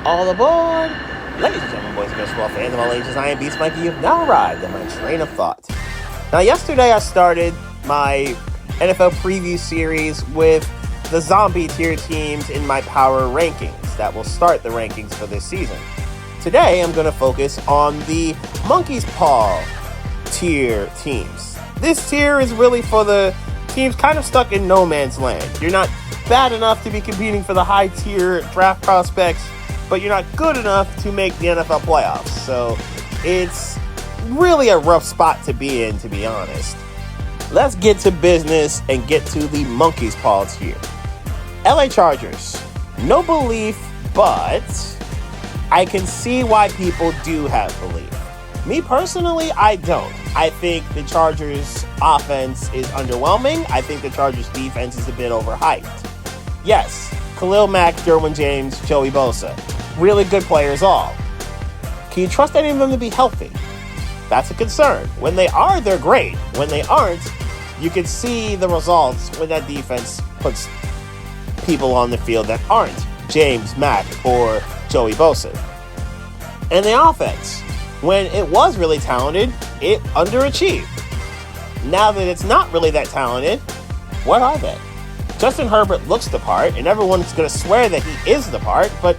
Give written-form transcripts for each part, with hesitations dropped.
All aboard! Ladies and gentlemen, boys and girls, football fans of all ages, I am Beast Mikey. You've now arrived at my train of thought. Now, yesterday I started my NFL preview series with the zombie tier teams in my power rankings that will start the rankings for this season. Today, I'm going to focus on the monkey's paw tier teams. This tier is really for the teams kind of stuck in no man's land. You're not bad enough to be competing for the high tier draft prospects, but you're not good enough to make the NFL playoffs. So it's really a rough spot to be in, to be honest. Let's get to business and get to the monkey's paw tier. LA Chargers. No belief, but I can see why people do have belief. Me personally, I don't. I think the Chargers offense is underwhelming. I think the Chargers defense is a bit overhyped. Yes, Khalil Mack, Derwin James, Joey Bosa. Really good players all. Can you trust any of them to be healthy? That's a concern. When they are, they're great. When they aren't, you can see the results when that defense puts people on the field that aren't James, Mack, or Joey Bosa. And the offense, when it was really talented, it underachieved. Now that it's not really that talented, what are they? Justin Herbert looks the part, and everyone's going to swear that he is the part, but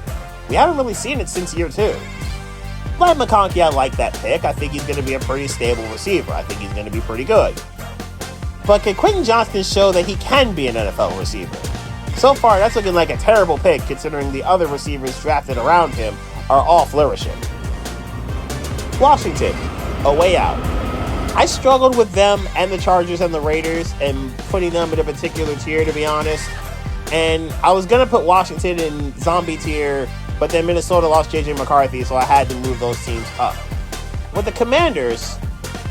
we haven't really seen it since year 2. Vlad McConkey, I like that pick. I think he's going to be a pretty stable receiver. I think he's going to be pretty good. But can Quentin Johnston show that he can be an NFL receiver? So far, that's looking like a terrible pick, considering the other receivers drafted around him are all flourishing. Washington, a way out. I struggled with them and the Chargers and the Raiders and putting them in a particular tier, to be honest. And I was going to put Washington in zombie tier, but then Minnesota lost J.J. McCarthy, so I had to move those teams up. With the Commanders,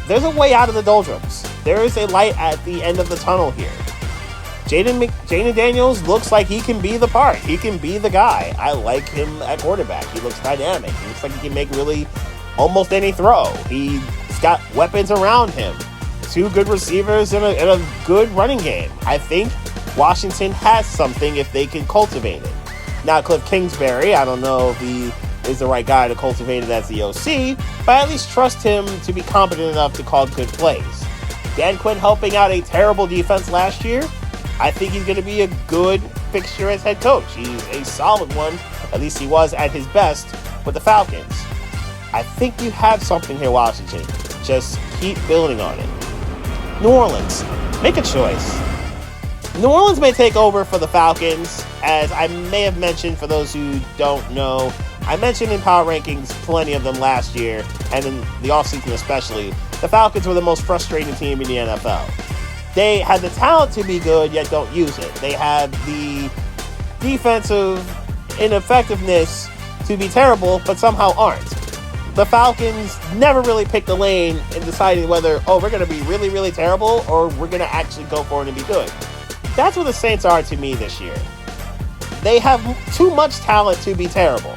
there's a way out of the doldrums. There is a light at the end of the tunnel here. Jaden Daniels looks like he can be the part. He can be the guy. I like him at quarterback. He looks dynamic. He looks like he can make really almost any throw. He's got weapons around him. 2 good receivers and a good running game. I think Washington has something if they can cultivate it. Now, Cliff Kingsbury, I don't know if he is the right guy to cultivate it as the OC, but I at least trust him to be competent enough to call good plays. Dan Quinn helping out a terrible defense last year. I think he's going to be a good fixture as head coach. He's a solid one, at least he was at his best with the Falcons. I think you have something here, Washington. Just keep building on it. New Orleans, make a choice. New Orleans may take over for the Falcons, as I may have mentioned for those who don't know. I mentioned in Power Rankings plenty of them last year, and in the offseason especially. The Falcons were the most frustrating team in the NFL. They had the talent to be good, yet don't use it. They have the defensive ineffectiveness to be terrible, but somehow aren't. The Falcons never really picked a lane in deciding whether, we're going to be really, really terrible, or we're going to actually go for it and be good. That's what the Saints are to me this year. They have too much talent to be terrible,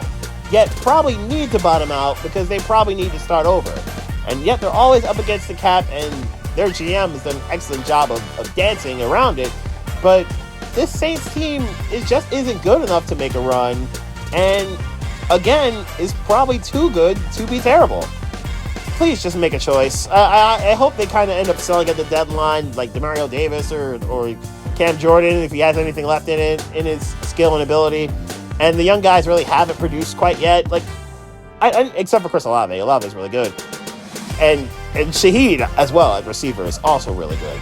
yet probably need to bottom out because they probably need to start over. And yet they're always up against the cap, and their GM has done an excellent job of dancing around it. But this Saints team isn't good enough to make a run, and again, is probably too good to be terrible. Please just make a choice. I hope they kind of end up selling at the deadline, like Demario Davis or Cam Jordan, if he has anything left in his skill and ability. And the young guys really haven't produced quite yet. Except for Chris Olave. Olave is really good. And Shaheed as well at receiver is also really good.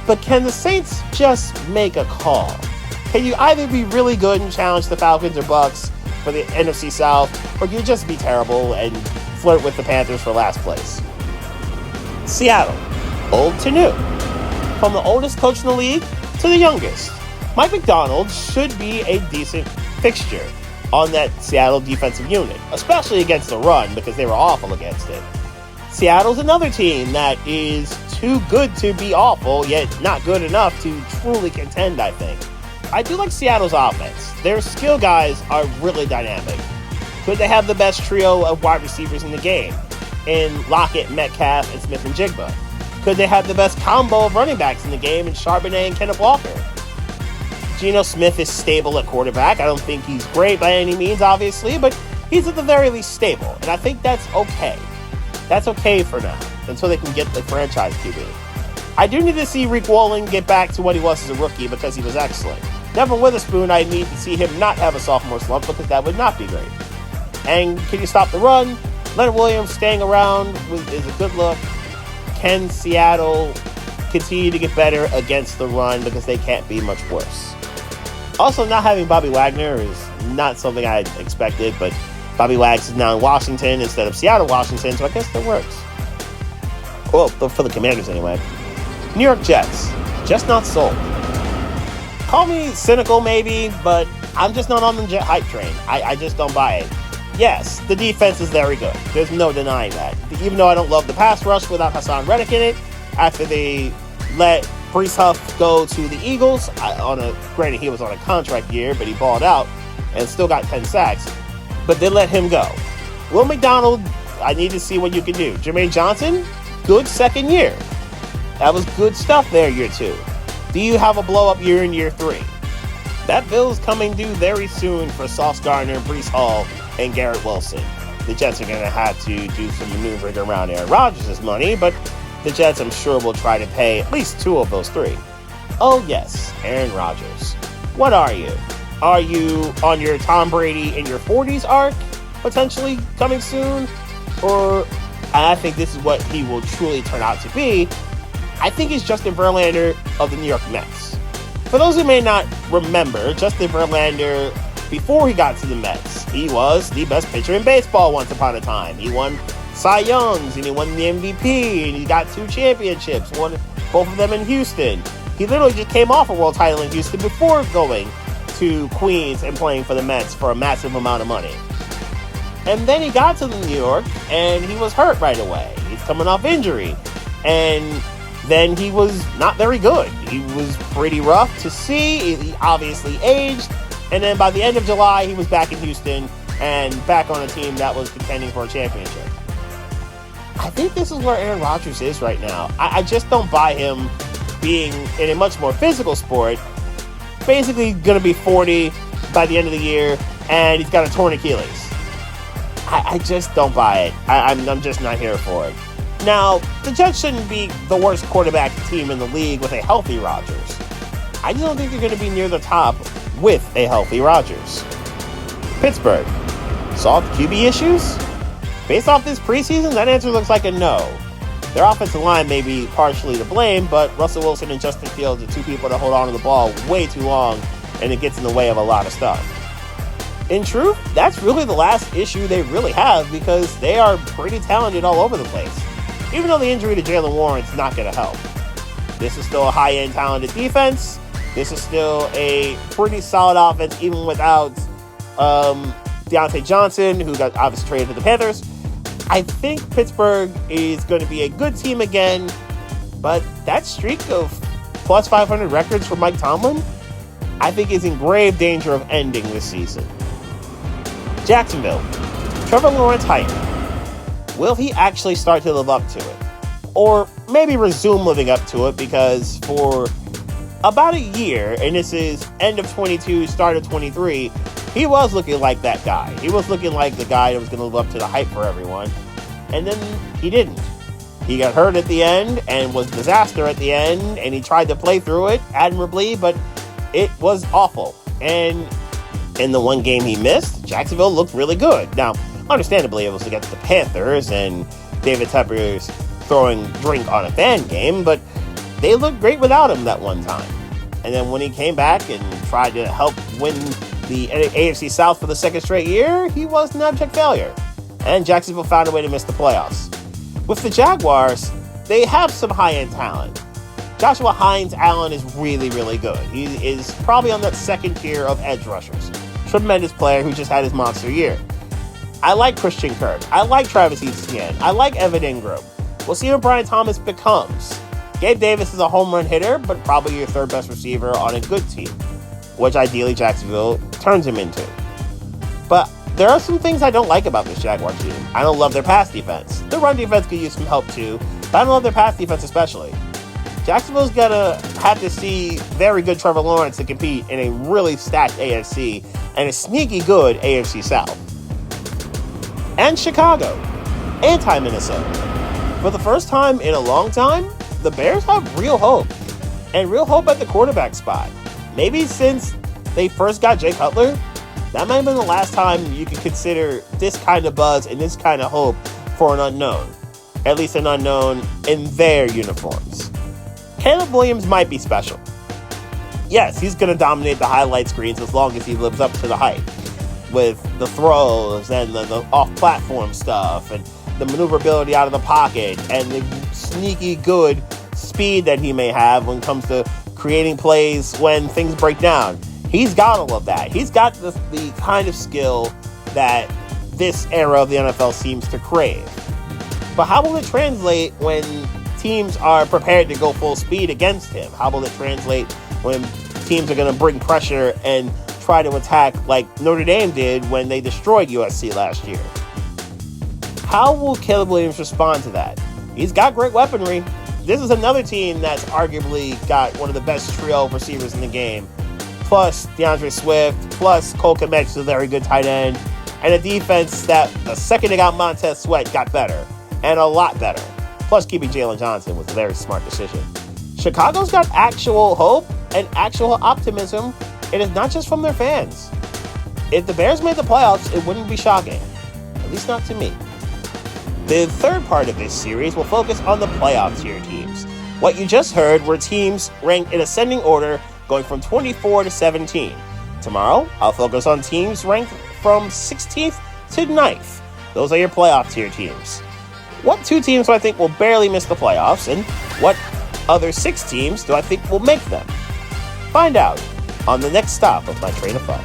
But can the Saints just make a call? Can you either be really good and challenge the Falcons or Bucks for the NFC South, or can you just be terrible and flirt with the Panthers for last place? Seattle, old to new. From the oldest coach in the league to the youngest, Mike Macdonald should be a decent fixture on that Seattle defensive unit, especially against the run, because they were awful against it. Seattle's another team that is too good to be awful, yet not good enough to truly contend, I think. I do like Seattle's offense. Their skill guys are really dynamic. Could they have the best trio of wide receivers in the game in Lockett, Metcalf, and Smith and Jigba? Could they have the best combo of running backs in the game in Charbonnet and Kenneth Walker? Geno Smith is stable at quarterback. I don't think he's great by any means, obviously, but he's at the very least stable, and I think that's okay. That's okay for now, until they can get the franchise QB. I do need to see Rick Walling get back to what he was as a rookie because he was excellent. Devin Witherspoon, I need to see him not have a sophomore slump because that would not be great. And can you stop the run? Leonard Williams staying around is a good look. Can Seattle continue to get better against the run because they can't be much worse? Also, not having Bobby Wagner is not something I expected, but Bobby Wags is now in Washington instead of Seattle, Washington, so I guess that works. Well, for the Commanders anyway. New York Jets, just not sold. Call me cynical maybe, but I'm just not on the Jet hype train. I just don't buy it. Yes, the defense is very good. There's no denying that. Even though I don't love the pass rush without Hassan Reddick in it, after they let Breece Huff go to the Eagles, granted he was on a contract year, but he balled out and still got 10 sacks. But they let him go. Will McDonald, I need to see what you can do. Jermaine Johnson, good second year. That was good stuff there, year 2. Do you have a blow-up year in year 3? That bill's coming due very soon for Sauce Gardner, Breece Hall, and Garrett Wilson. The Jets are going to have to do some maneuvering around Aaron Rodgers' money, but the Jets, I'm sure, will try to pay at least 2 of those 3. Oh, yes, Aaron Rodgers. What are you? Are you on your Tom Brady in your 40s arc, potentially coming soon? Or, I think this is what he will truly turn out to be. I think he's Justin Verlander of the New York Mets. For those who may not remember, Justin Verlander, before he got to the Mets, he was the best pitcher in baseball once upon a time. He won Cy Youngs, and he won the MVP, and he got 2 championships, won both of them in Houston. He literally just came off a world title in Houston before going to Queens and playing for the Mets for a massive amount of money. And then he got to New York, and he was hurt right away. He's coming off injury. And then he was not very good. He was pretty rough to see. He obviously aged. And then by the end of July, he was back in Houston and back on a team that was contending for a championship. I think this is where Aaron Rodgers is right now. I just don't buy him being in a much more physical sport. Basically going to be 40 by the end of the year, and he's got a torn Achilles. I just don't buy it. I'm just not here for it. Now, the Jets shouldn't be the worst quarterback team in the league with a healthy Rodgers. I just don't think they're going to be near the top with a healthy Rodgers. Pittsburgh, solved QB issues? Based off this preseason, that answer looks like a no. Their offensive line may be partially to blame, but Russell Wilson and Justin Fields are 2 people that hold on to the ball way too long, and it gets in the way of a lot of stuff. In truth, that's really the last issue they really have because they are pretty talented all over the place. Even though the injury to Jaylen Warren's not going to help. This is still a high-end talented defense. This is still a pretty solid offense even without Deontay Johnson, who got obviously traded to the Panthers. I think Pittsburgh is going to be a good team again, but that streak of plus 500 records for Mike Tomlin, I think is in grave danger of ending this season. Jacksonville, Trevor Lawrence hype. Will he actually start to live up to it? Or maybe resume living up to it because for about a year, and this is end of 22, start of 23, he was looking like that guy. He was looking like the guy that was going to live up to the hype for everyone. And then he didn't. He got hurt at the end and was a disaster at the end, and he tried to play through it admirably, but it was awful. And in the one game he missed, Jacksonville looked really good. Now, understandably, it was against the Panthers, and David Tepper's throwing drink on a fan game, but they looked great without him that one time. And then when he came back and tried to help win the AFC South for the second straight year, he was an abject failure. And Jacksonville found a way to miss the playoffs. With the Jaguars, they have some high-end talent. Joshua Hines-Allen is really, really good. He is probably on that second tier of edge rushers. Tremendous player who just had his monster year. I like Christian Kirk. I like Travis Etienne. I like Evan Ingram. We'll see what Brian Thomas becomes. Gabe Davis is a home run hitter, but probably your third best receiver on a good team, which ideally Jacksonville turns him into. But there are some things I don't like about this Jaguar team. I don't love their pass defense. Their run defense could use some help too, but I don't love their pass defense especially. Jacksonville's gonna have to see very good Trevor Lawrence to compete in a really stacked AFC and a sneaky good AFC South. and Chicago, anti-Minnesota. For the first time in a long time, the Bears have real hope, and real hope at the quarterback spot. Maybe since they first got Jay Cutler, that might have been the last time you could consider this kind of buzz and this kind of hope for an unknown. At least an unknown in their uniforms. Caleb Williams might be special. Yes, he's going to dominate the highlight screens as long as he lives up to the hype. With the throws and the off-platform stuff and the maneuverability out of the pocket and the sneaky good speed that he may have when it comes to creating plays when things break down. He's got all of that. He's got the kind of skill that this era of the NFL seems to crave. But how will it translate when teams are prepared to go full speed against him? How will it translate when teams are going to bring pressure and try to attack like Notre Dame did when they destroyed USC last year? How will Caleb Williams respond to that? He's got great weaponry. This is another team that's arguably got one of the best trio of receivers in the game. Plus DeAndre Swift, plus Cole Kmet is a very good tight end, and a defense that the second they got Montez Sweat got better, and a lot better. Plus keeping Jalen Johnson was a very smart decision. Chicago's got actual hope and actual optimism, and it's not just from their fans. If the Bears made the playoffs, it wouldn't be shocking. At least not to me. The third part of this series will focus on the playoff tier teams. What you just heard were teams ranked in ascending order going from 24 to 17. Tomorrow, I'll focus on teams ranked from 16th to 9th. Those are your playoff tier teams. What 2 teams do I think will barely miss the playoffs, and what other 6 teams do I think will make them? Find out on the next stop of my train of thought.